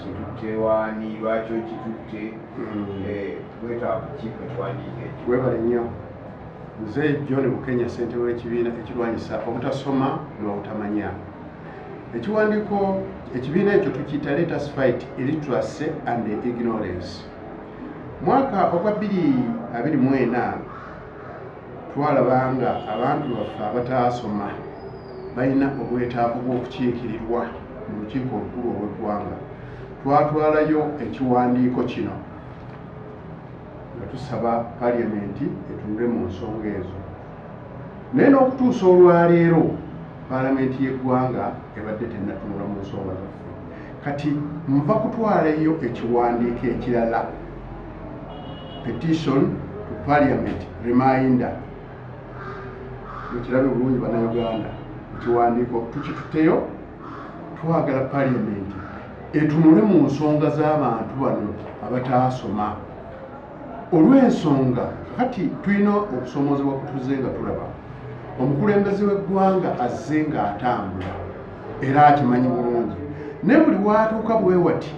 kitutewani lwaki okitutte wetaaga kukiiko ekiwandiiko ekyo. Webale nnyo. Nze John Bukenya, ssentebe w'ekibiina ekirwanyisa obutasoma n'obutamanya. Ekiwandiiko ekibiina ekyo tukiyita Let Us Fight Illiteracy and Ignorance. Mwaka ogwa 2024 twalabanga abantu baffe abataasoma balina obwetaavu bw'okukiikirirwa mu lukiiko olukulu olw'eggwanga. Twatwalayo ekiwandiiko kino nga tusaba Paalamenti etunule mu nsonga ezo. Naye n'okutuusa olwaleero Paalamenti y'eggwanga ebadde tennatunula mu nsonga zaffe. Kati nva kutwalayo ekiwandiiko ekirala, Petition to Parliament Reminder. Mukirabe bulungi bannayuganda, ekiwandiiko tukituteyo, twagala Paalamenti etunule mu nsonga z'abantu bano abataasoma. Olw'ensonga kati tulina okusomoozebwa kutuze nga tulaba omukulembeze w'eggwanga azze ng'atambula era akimanyi bulungi, naye buli watuuka bwe wati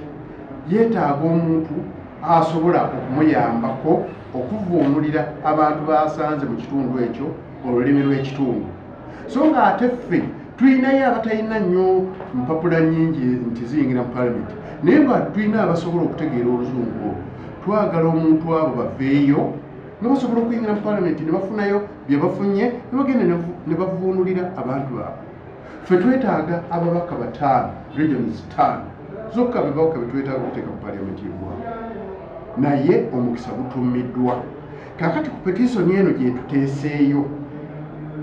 yeetaaga omuntu asobola okumuyambako okuvuunulira abantu baasanze mu kitundu ekyo olulimi lw'ekitundu. So ng'ate ffe tulinayo abatalina nnyo mpapula nnyingi nti ziyingira mu Paalamenti, naye nga tulina abasobola okutegeera oluzungu olwo. Twagala omuntu abo baveeyo nga basobola okuyingira mu Paalamenti ne bafunayo bye bafunye ne bagenda ne bavuunulira abantu baabwe. Ffe twetaaga ababaka 5, regions 5 zokka bebawuka bye twetaaga okuteeka mu Paalamenti y'eggwanga, naye omukisa gutumiddwa. Kaakati ku petition eno gye tuteeseeyo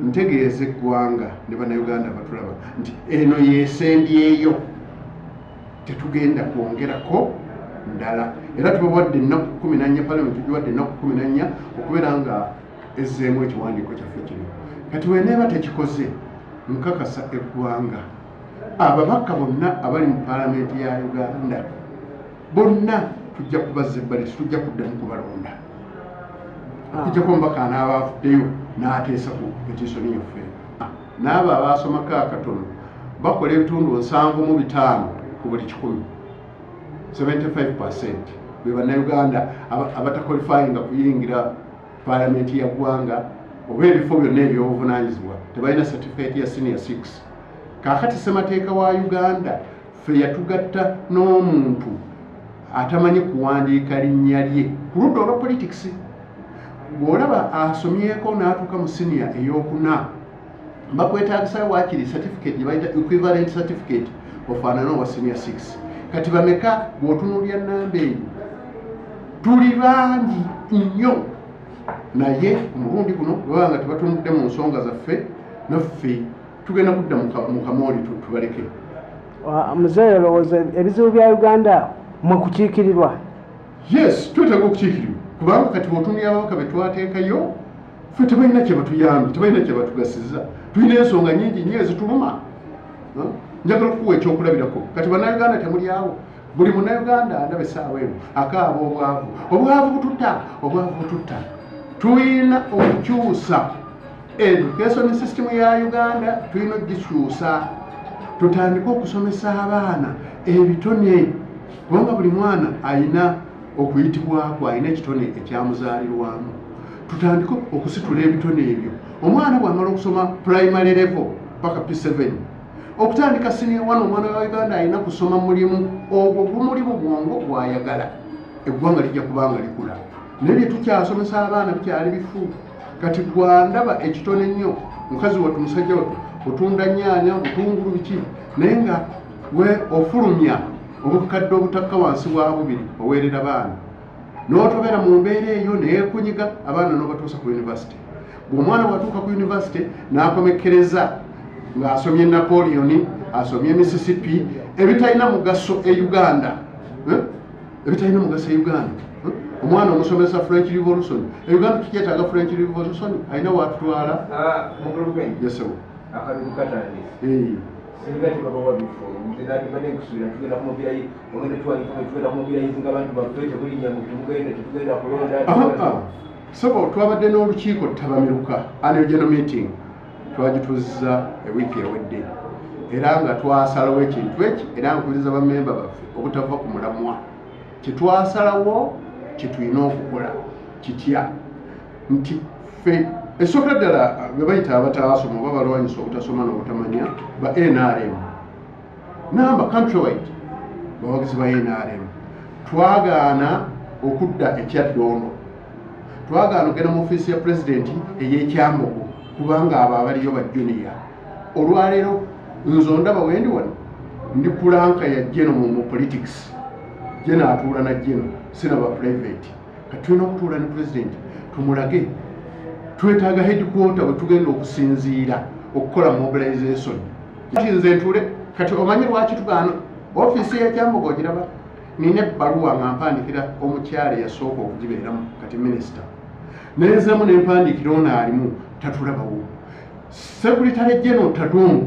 ntegeeza eggwanga ne bannayuganda batulaba nti eno yeesembyeyo, tetugenda kwongerako ndala. Era tubawadde ennaku 14, Paalamenti tugiwadde ennaku 14 okubeera nga ezzeemu ekiwandiiko kyaffe kino. Kati weneeba tekikoze, nkakasa eggwanga ababaka bonna abali mu Paalamenti ya Uganda bonna tujja kubazza ebbali, tujja kuddamu kubalonda. Tujjako omubaka anaabavuddeyo n'ateesa ku petitioni yaffe. N'abo abaasomako akatono bakola ebitundu 75 ku buli 100, 75% be bannayuganda abatakwalifayinga kuyingira Paalamenti ya ggwanga oba ebifo byonna ebyobuvunaanyizibwa tebalina certificate ya senior 6. Kaakati ssemateeka wa Uganda ffe yatugatta n'omuntu atamanyi kuwandiika linnya lye ku ludda olwa politics. Bw'olaba asomyeko n'atuuka mu senior ey'okuna bakwetaagisa waakiri certificate gye bayita equivalent certificate ofaanana owa senior 6. Kati bameka bw'otunuulya nnamba eyo tuli bangi nnyo, naye omulundi guno bwaba nga tebatunudde mu nsonga zaffe, naffe tugenda kudda mu kamooli tubaleke. Muzeeyo olowooza ebizibu bya Uganda mwe kukiikirirwa? Yes, twetaaga okukiikirirwa kubanga kati bw'otunulya ababaka be twateekayo ffe tebalina kye batuyambye, tebalina kye batugasiza. Tulina ensonga nnyingi nnyo ezituluma. Njagala okuwa ekyokulabirako. Kati bannayuganda temuli awo, buli munnayuganda ndaba essaawa eno akaaba obwavu. Obwavu bututta, obwavu bututta. Tulina okukyusa education system ya Uganda, tulina okugikyusa. Tutandike okusomesa abaana ebitone, kubanga buli mwana alina okuyitibwako, alina ekitone ekyamuzaalirwamu. Tutandike okusitula ebitone ebyo. Omwana bw'amala okusoma primary level paka P7, okutandika senior 1 omwana wa Uganda alina kusoma mulimu ogwo gumuli mu bwongo bw'ayagala, eggwanga lijja kubanga likula. Naye bye tukyasomesa abaana bikyali bifu. Kati gwandaba ekitone nnyo, mukazi wattu musajja wattu otunda nnyaanya, butungulu biki, naye nga we ofulumya obukadde obutakka wansi bwa 2 oweerera baana n'otobeera mu mbeera eyo neyekunyiga abaana n'obatuusa ku university. Bw'omwana bwatuuka ku university n'akomekkereza ng'asomye Napoleon, asomye Mississippi, ebitalina mugaso e Uganda, ebitalina mugaso e Uganda. Omwana omusomesa French Revolution, Uganda tukyetaaga French Revolution, alina watutwala. Yes sir. Akabiru katandise. Sinigati babawa bifo, nzidati bane kusuira tugenda kumubira yi, ogende tugenda kumubira yizinga abantu bafete bulinya mu tugenda kulonda. Sabo twabadde n'olukiiko Tabamiruka annual general meeting twagituuzizza ewiiki ewedde. era nga twasalawo ekintu eki era nkubiriza bammemba baffe obutava ku mulamwa kyetwasalawo kyetulina okukola kitya nti ffe esooka ddala be bayita abataasoma oba balwanyisa obutasoma n'obutamanya ba NRM namba countrywide bawagizi ba NRM twagaana okudda ekyaddondo twagaana okugenda mu ofiisi ya pulezidenti ey'ekyambogo kubanga abo abaliyo ba juniya olwaleero nze ondaba wendi wano ndi kulanka ya jeno mu politics jeno atuula na jeno sinaba private kati tulina okutuula ne pulezidenti tumulage twetaaga headquarter bwe tugenda okusinziira okukola mobilization kati nze ntule kati omanyi lwaki tugaana ofiisi y'ekyambogo ogiraba nina ebbaluwa nga mpandikira omukyala eyasooka okugibeeramu kati minisita nenzemu nempandikira ono alimu tatulabawo sekuritale jeno tatongo